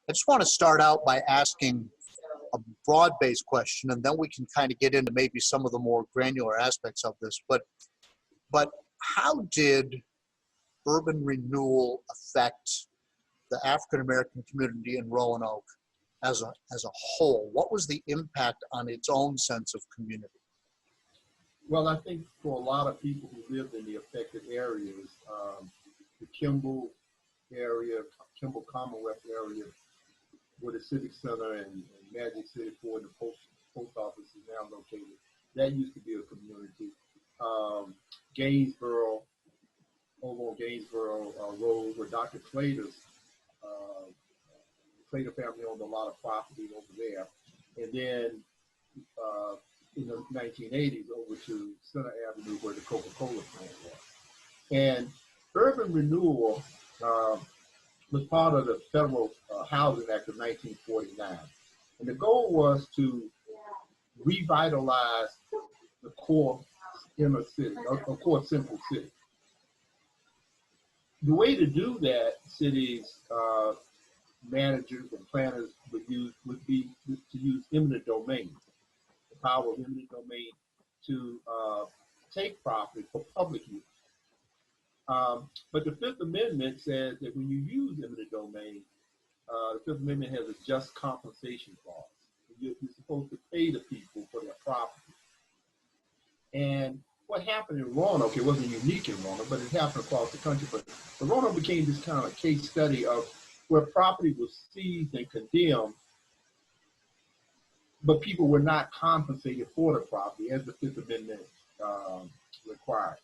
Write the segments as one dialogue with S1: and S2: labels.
S1: I just want to start out by asking a broad-based question, and then we can kind of get into maybe some of the more granular aspects of this. But how did urban renewal affect the African American community in Roanoke as a whole? What was the impact on its own sense of community?
S2: Well, I think for a lot of people who lived in the affected areas, the Kimball area, Kimball Commonwealth area, where the Civic Center and Magic City Ford, the post office is now located, that used to be a community. Gainesboro, over on Gainesboro Road, where Dr. Claytor's, the Claytor family owned a lot of property over there. And then in the 1980s, over to Center Avenue, where the Coca-Cola plant was. And urban renewal was part of the Federal Housing Act of 1949. And the goal was to revitalize the core inner city, or core central city. The way to do that, cities, managers and planners would be to use eminent domain, the power of eminent domain to take property for public use. But the Fifth Amendment says that when you use eminent domain, the Fifth Amendment has a just compensation clause. You're supposed to pay the people for their property. And what happened in Roanoke, it wasn't unique in Roanoke, but it happened across the country. But Roanoke became this kind of case study of where property was seized and condemned, but people were not compensated for the property as the Fifth Amendment required.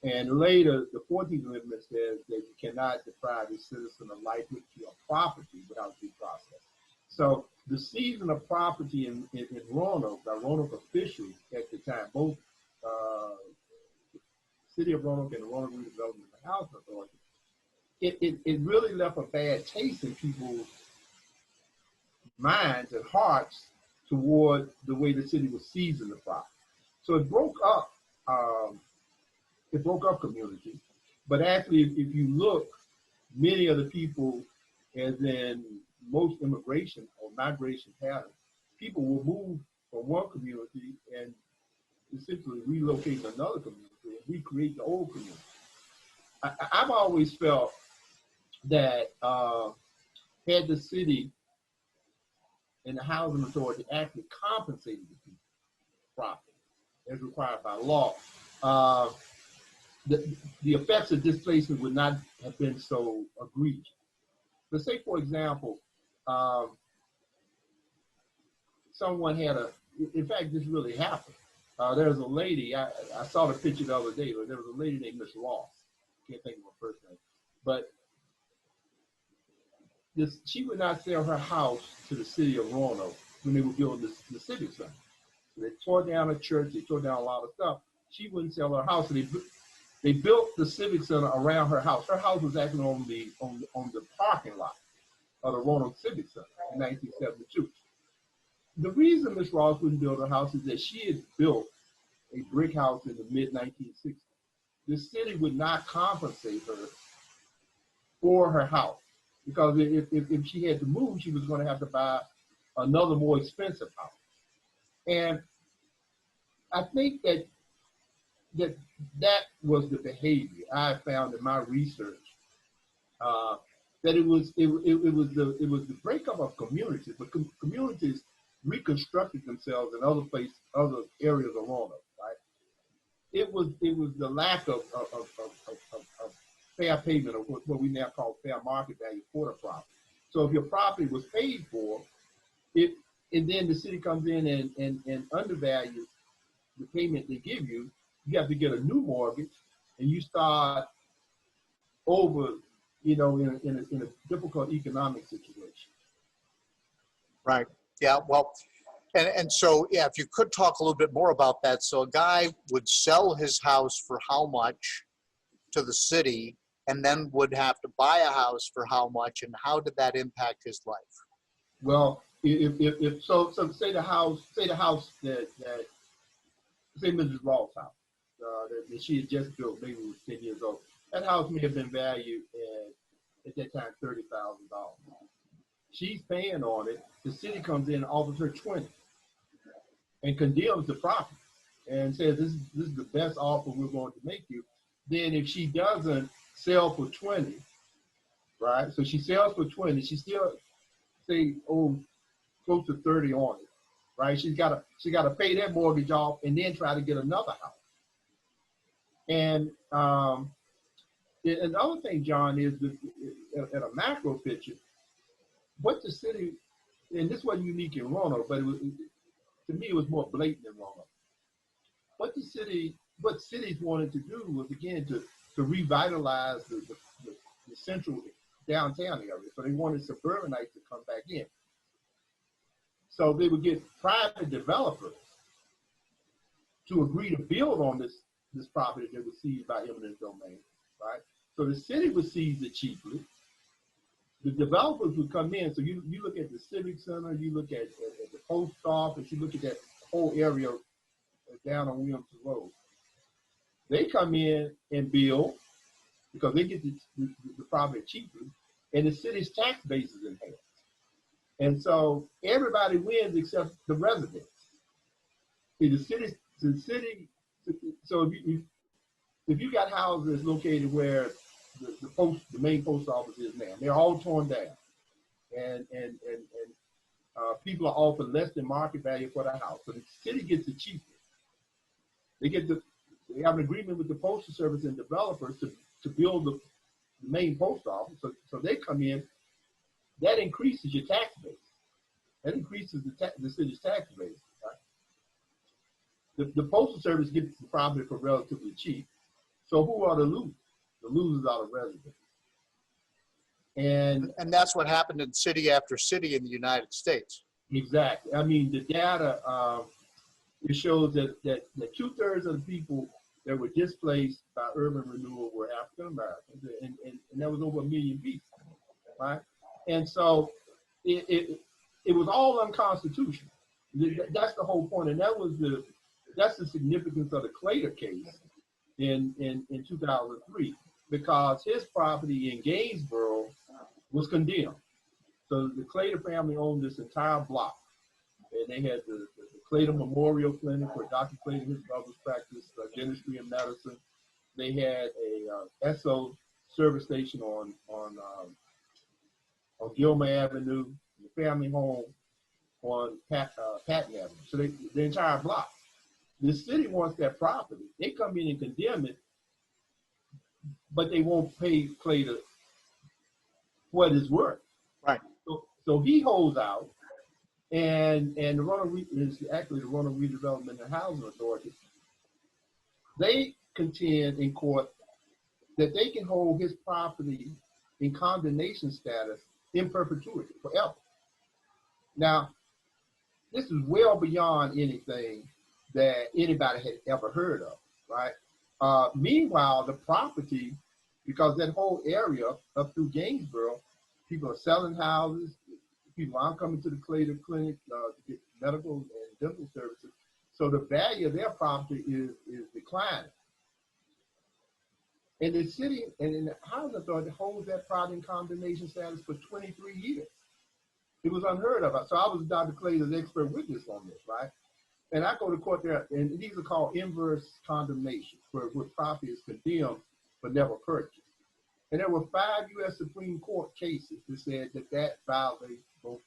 S2: And later, the 14th Amendment says that you cannot deprive a citizen of life, liberty, or property without due process. So the seizing of property in Roanoke by Roanoke officials at the time, both the City of Roanoke and the Roanoke Redevelopment and Housing Authority, it really left a bad taste in people's minds and hearts toward the way the city was seizing the property. So it broke up. It broke up community, but actually, if you look, many of the people, as in most immigration or migration patterns, people will move from one community and essentially relocate to another community and recreate the old community. I've always felt that had the city and the housing authority actually compensated the people properly, as required by law, the effects of displacement would not have been so egregious. Let's say, for example, someone had in fact, this really happened. There was a lady, I saw the picture the other day, but there was a lady named Miss Ross. Can't think of her first name. But she would not sell her house to the city of Roanoke when they were building the Civic Center. So they tore down a church, they tore down a lot of stuff. She wouldn't sell her house. So they built the Civic Center around her house. Her house was actually on the parking lot of the Roanoke Civic Center in 1972. The reason Ms. Ross wouldn't build her house is that she had built a brick house in the mid-1960s. The city would not compensate her for her house because if she had to move, she was going to have to buy another more expensive house. And I think that was the behavior I found in my research. That it was the breakup of communities, but communities reconstructed themselves in other areas of Roanoke, right? It was the lack of fair payment, or what we now call fair market value for the property. So if your property was paid for, and then the city comes in and undervalues the payment they give you, you have to get a new mortgage, and you start over, in a difficult economic situation.
S1: Right. Yeah. Well, and so, yeah, if you could talk a little bit more about that. So a guy would sell his house for how much to the city, and then would have to buy a house for how much, and how did that impact his life?
S2: Well, if so say the house that say Mrs. Ross' house that she had just built, maybe was 10 years old. That house may have been valued at that time $30,000. She's paying on it. The city comes in and offers her 20 and condemns the property and says this is the best offer we're going to make you. Then if she doesn't sell for 20, right? So she sells for 20, she still say close to 30 on it, right? She got to pay that mortgage off and then try to get another house. And another thing, John, is at a macro picture, what the city, and this wasn't unique in Roanoke, but to me it was more blatant in Roanoke. What cities wanted to do was, again, to revitalize the central downtown area. So they wanted suburbanites to come back in. So they would get private developers to agree to build on this property that was seized by eminent domain, right? So the city would seize it cheaply. The developers would come in. So you look at the Civic Center, you look at the post office, you look at that whole area down on Williamson Road. They come in and build because they get the property cheaply, and the city's tax base is enhanced. And so everybody wins except the residents. See, the city. So if you got houses located where the main post office is now, they're all torn down, and people are offered less than market value for the house. So the city gets it cheaper. They have an agreement with the Postal Service and developers to build the main post office. So they come in. That increases your tax base. That increases the city's tax base. Right? The Postal Service gets the property for relatively cheap. So who are the losers? The losers are the residents.
S1: And that's what happened in city after city in the United States.
S2: Exactly. I mean, the data, it shows that 2/3 of the people that were displaced by urban renewal were African Americans, and that was over 1 million people, right? And so it was all unconstitutional. That's the whole point, and that's the significance of the Claytor case in 2003, because his property in Gainesboro was condemned. So the Claytor family owned this entire block, and they had the Claytor Memorial Clinic where Dr. Claytor and his brothers practiced dentistry and medicine. They had a Esso service station on Gilmer Avenue, the family home on Patton Avenue. So the entire block. The city wants that property. They come in and condemn it, but they won't pay Claytor what it's worth.
S1: Right.
S2: So he holds out, and the Roanoke is actually the Roanoke Redevelopment and Housing Authority. They contend in court that they can hold his property in condemnation status in perpetuity forever. Now, this is well beyond anything that anybody had ever heard of, right? Meanwhile, the property, because that whole area up through Gainesboro, people are selling houses, people aren't coming to the Claytor Clinic to get medical and dental services. So the value of their property is declining. And the city and the housing authority holds that property in condemnation status for 23 years. It was unheard of. So I was Dr. Claytor's expert witness on this, right? And I go to court there, and these are called inverse condemnations, where property is condemned but never purchased. And there were 5 U.S. Supreme Court cases that said that violates both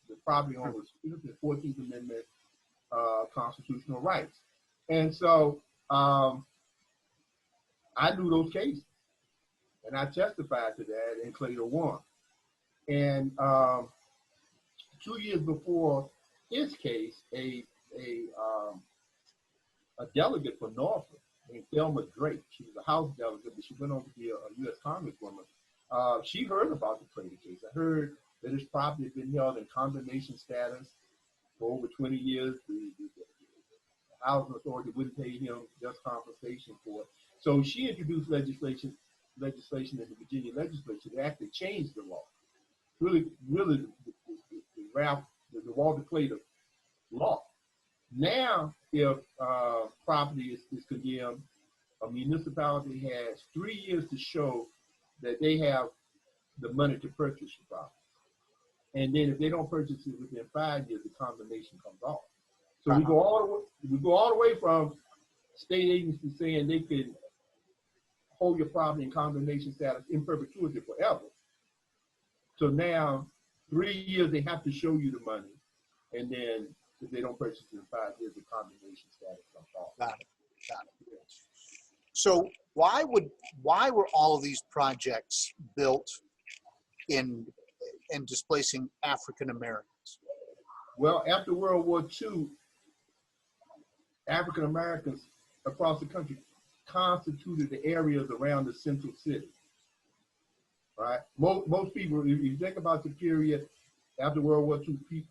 S2: the property owner's 14th Amendment constitutional rights. And so I knew those cases, and I testified to that, and Claytor won. And 2 years before his case, a delegate for Norfolk named Thelma Drake, she was a House delegate, but she went on to be a U.S. Congresswoman. She heard about the Claytor case. I heard that his property had been held in condemnation status for over 20 years. The housing authority wouldn't pay him just compensation for it. So she introduced legislation in the Virginia legislature that actually changed the law. Really, the Walter Claytor law. Now, if property is condemned, a municipality has 3 years to show that they have the money to purchase the property. And then if they don't purchase it within 5 years, the condemnation comes off. So we go all the way from state agencies saying they can hold your property in condemnation status in perpetuity forever. So now, 3 years they have to show you the money, and then if they don't purchase it in 5 years, the condemnation status comes off.
S1: Got it. So why were all of these projects built in displacing African Americans?
S2: Well, after World War II, African Americans across the country constituted the areas around the central city. Right? Most people, if you think about the period after World War II,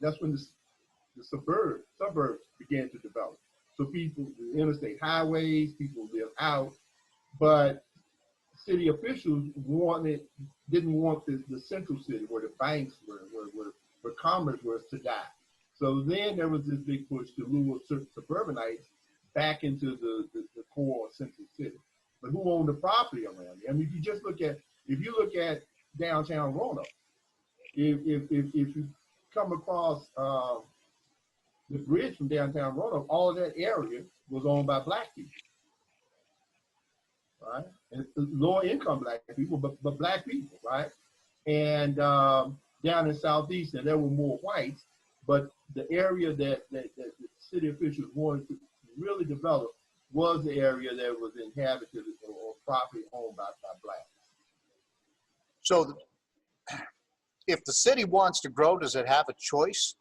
S2: that's when the suburbs began to develop. So people, the interstate highways, people live out, but city officials didn't want the central city where the banks were, where commerce was to die. So then there was this big push to lure suburbanites back into the core central city. But who owned the property around it? I mean, if you look at downtown Roanoke, if you come across the bridge from downtown Roanoke, all of that area was owned by black people, right? And lower income black people, but black people, right? And down in Southeast, and there were more whites, but the area that the city officials wanted to really develop was the area that was inhabited or property owned by blacks.
S1: So if the city wants to grow, does it have a choice?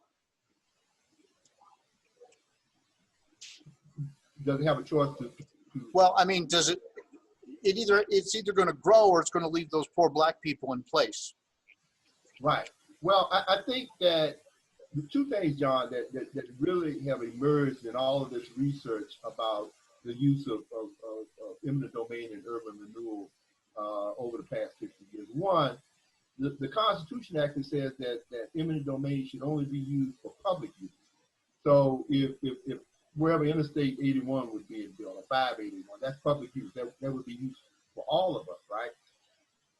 S2: Does it have a choice to
S1: Well, I mean, does it's either going to grow or it's going to leave those poor black people in place?
S2: Right. Well, I think that the two things, John, that really have emerged in all of this research about the use of eminent domain and urban renewal over the past 50 years. One, the Constitution actually says that eminent domain should only be used for public use. So if wherever Interstate 81 was being built, or 581, that's public use. That would be used for all of us, right?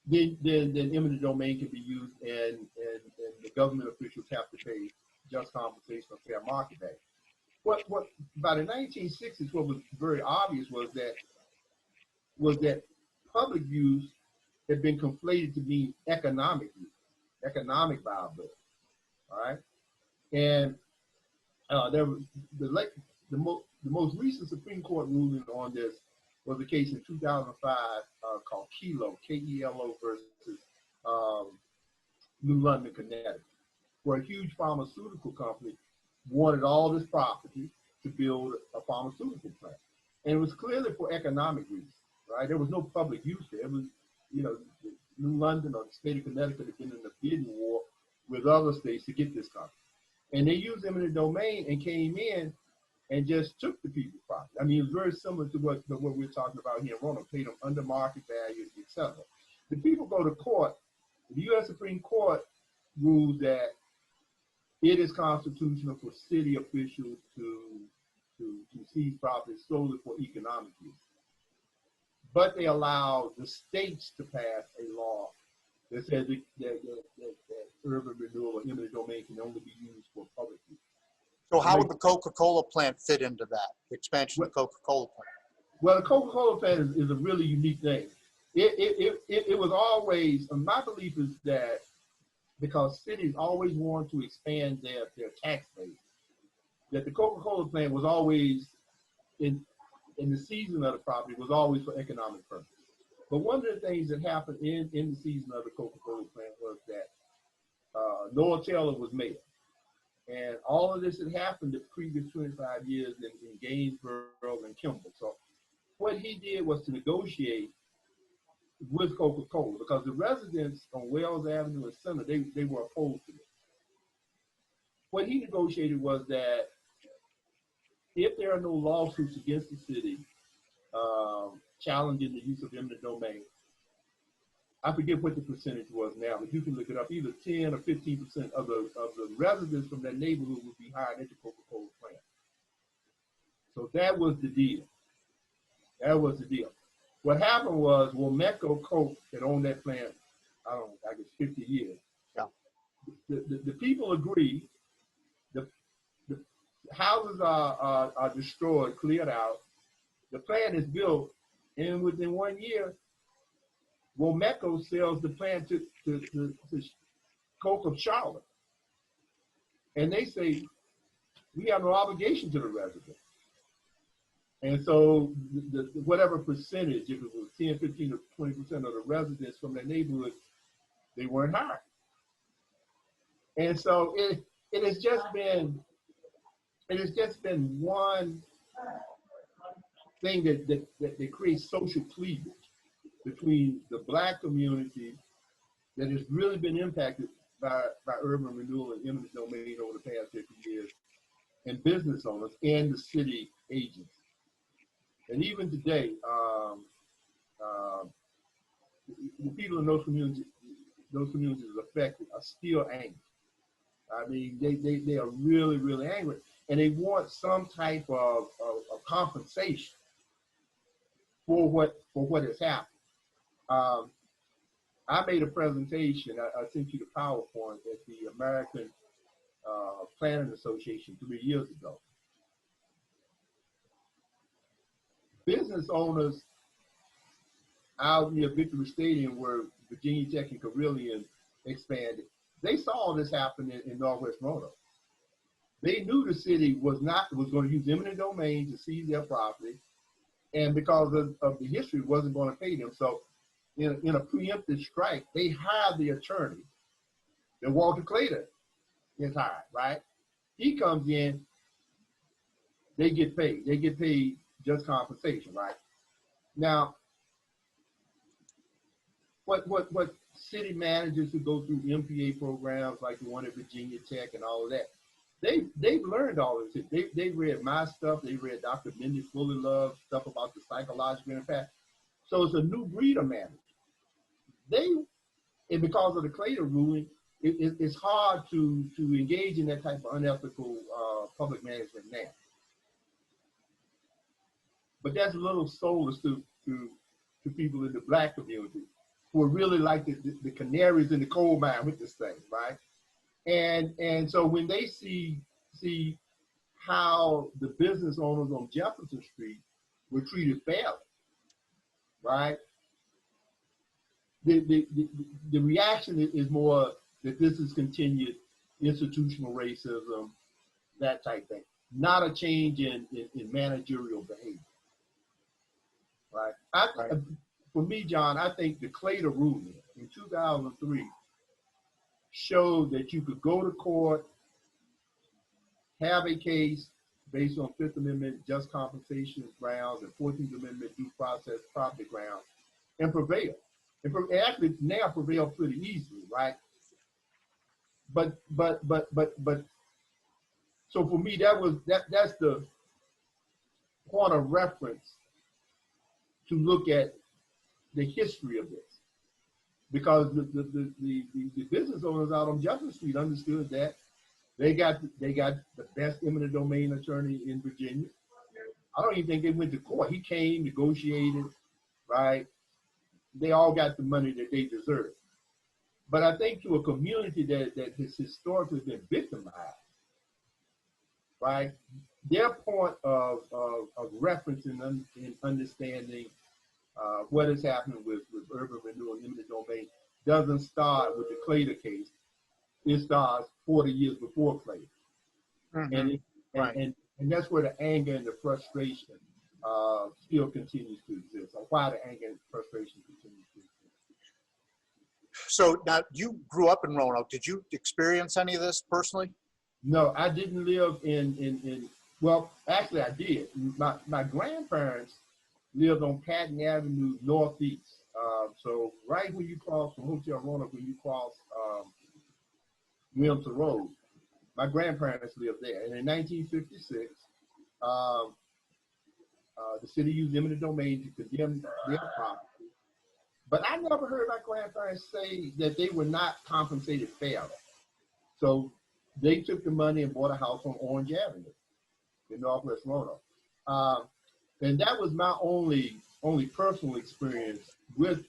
S2: Then eminent domain can be used, and the government officials have to pay just compensation or fair market value. What by the 1960s, what was very obvious was that public use had been conflated to mean economic use, economic viability. All right, and there was the most recent Supreme Court ruling on this was a case in 2005 called Kelo, K-E-L-O versus New London, Connecticut, where a huge pharmaceutical company wanted all this property to build a pharmaceutical plant. And it was clearly for economic reasons, right? There was no public use there. It was, New London or the state of Connecticut had been in a bidding war with other states to get this company. And they used eminent domain and came in and just took the people's property. I mean, it was very similar to what we're talking about here in Roanoke, paid them under market value, et cetera. The people go to court. The U.S. Supreme Court ruled that it is constitutional for city officials to seize property solely for economic use. But they allow the states to pass a law that says that urban renewal or eminent domain can only be used for public use.
S1: So how would the Coca-Cola plant fit into that, the expansion of the Coca-Cola plant?
S2: Well, the Coca-Cola plant is a really unique thing. It was always, my belief is that because cities always want to expand their tax base, that the Coca-Cola plant was always, in the season of the property, was always for economic purpose. But one of the things that happened in the season of the Coca-Cola plant was that Noah Taylor was mayor. And all of this had happened the previous 25 years in Gainesboro and Kimball. So what he did was to negotiate with Coca-Cola, because the residents on Wells Avenue and Center, they were opposed to it. What he negotiated was that if there are no lawsuits against the city challenging the use of eminent domain, I forget what the percentage was now, but you can look it up. Either 10 or 15% of the residents from that neighborhood would be hired at the Coca-Cola plant. So that was the deal. That was the deal. What happened was, Womeco Coke had owned that plant, I guess 50 years.
S1: Yeah.
S2: the people agree. The, the houses are destroyed, cleared out. The plant is built, and within 1 year, Womeco sells the plant to Coke of Charlotte. And they say, we have no obligation to the residents. And so whatever percentage, if it was 10, 15, or 20% of the residents from that neighborhood, they weren't hired. And so it has just been one thing that creates social cleavage between the Black community that has really been impacted by urban renewal and eminent domain over the past 50 years, and business owners and the city agents. And even today, the people in those communities affected are still angry. I mean, they are really, really angry, and they want some type of compensation for what has happened. I made a presentation. I sent you the PowerPoint at the American Planning Association 3 years ago. Business owners out near Victory Stadium, where Virginia Tech and Carilion expanded, they saw this happen in Northwest Roanoke. They knew the city was going to use eminent domain to seize their property, and because of the history, wasn't going to pay them. So in a preemptive strike, they hired the attorney that Walter Clayton is hired, right? He comes in, they get paid. They get paid just compensation, right? Now, what city managers who go through MPA programs like the one at Virginia Tech and all of that, they've learned all of this. They read my stuff. They read Dr. Mindy Fullerlove's stuff about the psychological impact. So it's a new breed of manager. And because of the Clayton ruling, it's hard to engage in that type of unethical public management now. But that's a little soulless to people in the Black community who are really like the canaries in the coal mine with this thing, right? And so when they see how the business owners on Jefferson Street were treated fairly, right? The reaction is more that this is continued institutional racism, that type thing, not a change in managerial behavior, right? For me, John, I think the Clayton ruling in 2003 showed that you could go to court, have a case based on Fifth Amendment just compensation grounds and 14th Amendment due process property grounds and prevail. And actually now prevail pretty easily, right? But so for me, that's the point of reference to look at the history of this, because the business owners out on Jefferson Street understood that they got the best eminent domain attorney in Virginia. I don't even think they went to court. He came, negotiated, right? They all got the money that they deserve. But I think to a community that has historically been victimized, right? Their point of reference in understanding what is happening with urban renewal and eminent domain doesn't start with the Clayton case. It starts 40 years before Clayton. Mm-hmm. And that's where the anger and the frustration still continues to exist, or why the anger and frustration continues to exist.
S1: So now, you grew up in Roanoke. Did you experience any of this personally?
S2: No, I didn't live in well, actually I did. My grandparents lived on Patton Avenue Northeast. So right when you cross from Hotel Roanoke, when you cross Wilmington Road, my grandparents lived there. And in 1956, the city used eminent domain to condemn their property. But I never heard my grandparents say that they were not compensated fairly. So they took the money and bought a house on Orange Avenue in Northwest Roanoke. And that was my only personal experience with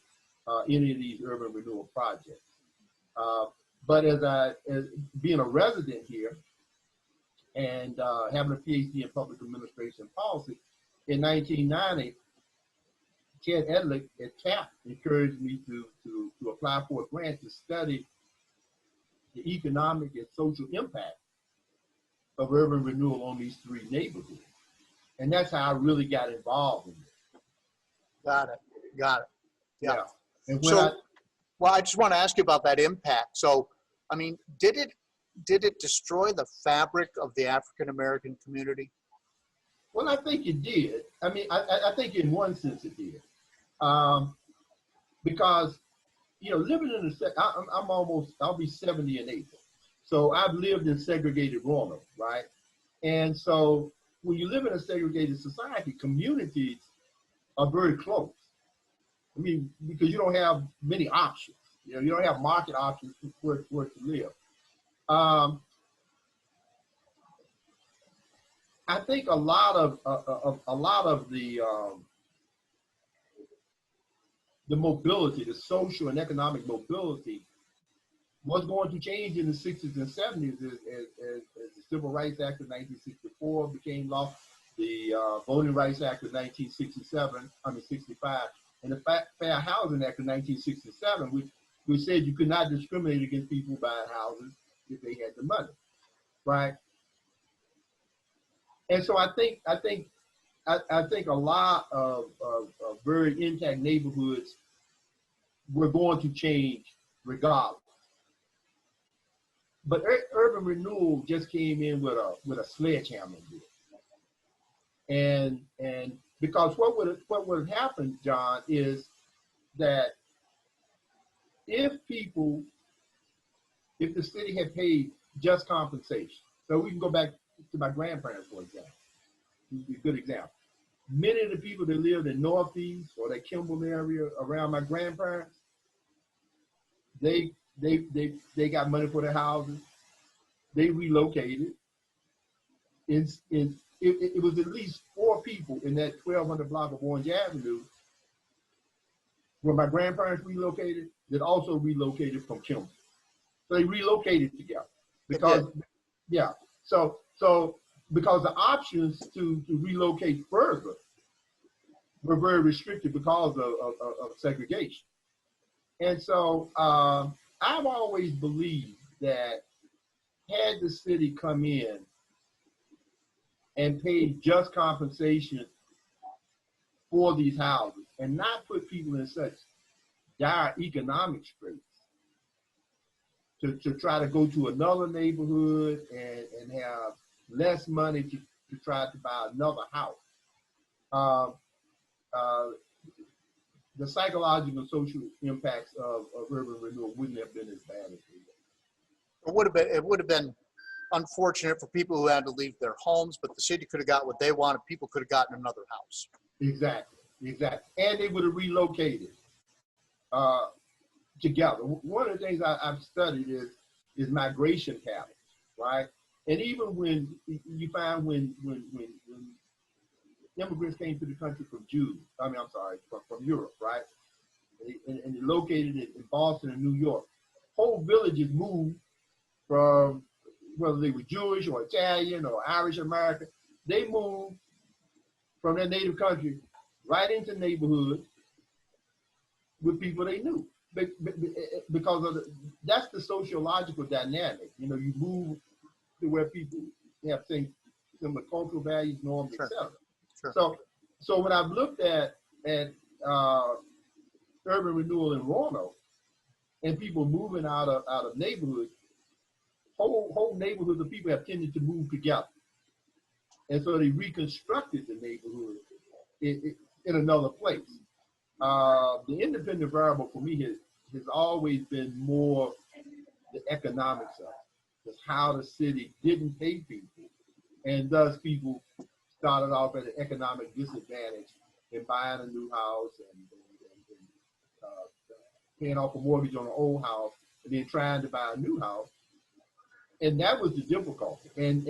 S2: any of these urban renewal projects. But as being a resident here and having a PhD in public administration and policy, in 1990, Ted Edlick at CAP encouraged me to apply for a grant to study the economic and social impact of urban renewal on these three neighborhoods. And that's how I really got involved in it.
S1: Got it. Got it. Yeah.
S2: And
S1: well, I just want to ask you about that impact. So, I mean, did it destroy the fabric of the African American community?
S2: Well, I think it did. I mean, I think in one sense it did, because living in I'll be 70 in April, so I've lived in segregated Roanoke, right? And so when you live in a segregated society, communities are very close. I mean, because you don't have many options. You don't have market options where to live. I think a lot of the mobility, the social and economic mobility, was going to change in the 60s and 70s as the Civil Rights Act of 1964 became law, the Voting Rights Act of 65, and the Fair Housing Act of 1967, which said you could not discriminate against people buying houses if they had the money, right? And so I think a lot of very intact neighborhoods were going to change regardless. But urban renewal just came in with a sledgehammer deal. And because what would have happened, John, is that if the city had paid just compensation, so we can go back to my grandparents, for example, a good example. Many of the people that lived in Northeast or that Kimball area around my grandparents, they got money for their houses. They relocated. It was at least 4 people in that 1,200 block of Orange Avenue where my grandparents relocated that also relocated from Kimball. So they relocated together because, yeah. So because the options to relocate further were very restricted because of segregation. And so I've always believed that had the city come in and paid just compensation for these houses and not put people in such dire economic straits to try to go to another neighborhood and have less money to try to buy another house. The psychological and social impacts of urban renewal wouldn't have been as bad as they were.
S1: It would have been unfortunate for people who had to leave their homes, but the city could have got what they wanted. People could have gotten another house.
S2: Exactly. And they would have relocated together. One of the things I've studied is migration patterns, right? And even when you find when immigrants came to the country from Europe, right? And they located in Boston and New York. Whole villages moved from, whether they were Jewish or Italian or Irish American, they moved from their native country right into neighborhoods with people they knew. Because that's the sociological dynamic. You move to where people have similar cultural values, norms,
S1: sure.
S2: etc.
S1: Sure.
S2: So when I've looked at urban renewal in Roanoke and people moving out of neighborhoods, whole neighborhoods of people have tended to move together. And so they reconstructed the neighborhood in another place. The independent variable for me has always been more the economics of it. Just how the city didn't pay people, and thus people started off at an economic disadvantage in buying a new house and paying off a mortgage on an old house and then trying to buy a new house. And that was the difficulty. And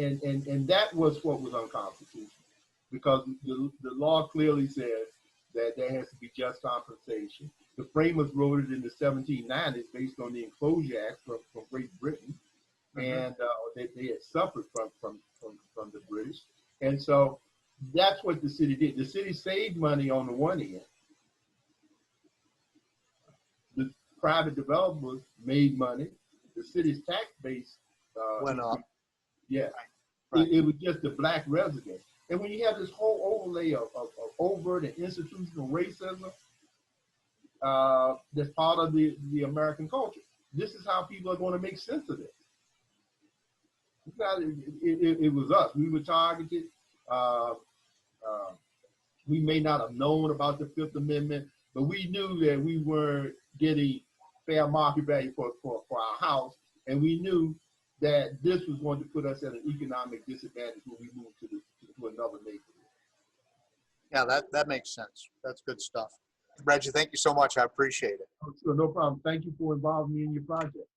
S2: that was what was unconstitutional, because the law clearly says that there has to be just compensation The framers wrote it in the 1790s based on the Enclosure Act from Great Britain, and they had suffered from the British, and so that's what the city did. The city saved money on the one end. The private developers made money. The city's tax base
S1: went up.
S2: Yeah,
S1: Right.
S2: it was just the black residents. And when you have this whole overlay of overt and institutional racism, that's part of the American culture. This is how people are going to make sense of this. It was us. We were targeted. We may not have known about the Fifth Amendment, but we knew that we weren't getting fair market value for our house, and we knew that this was going to put us at an economic disadvantage when we moved to another neighborhood.
S1: Yeah, that makes sense. That's good stuff. Reggie, thank you so much. I appreciate it.
S2: Oh, sure, no problem. Thank you for involving me in your project.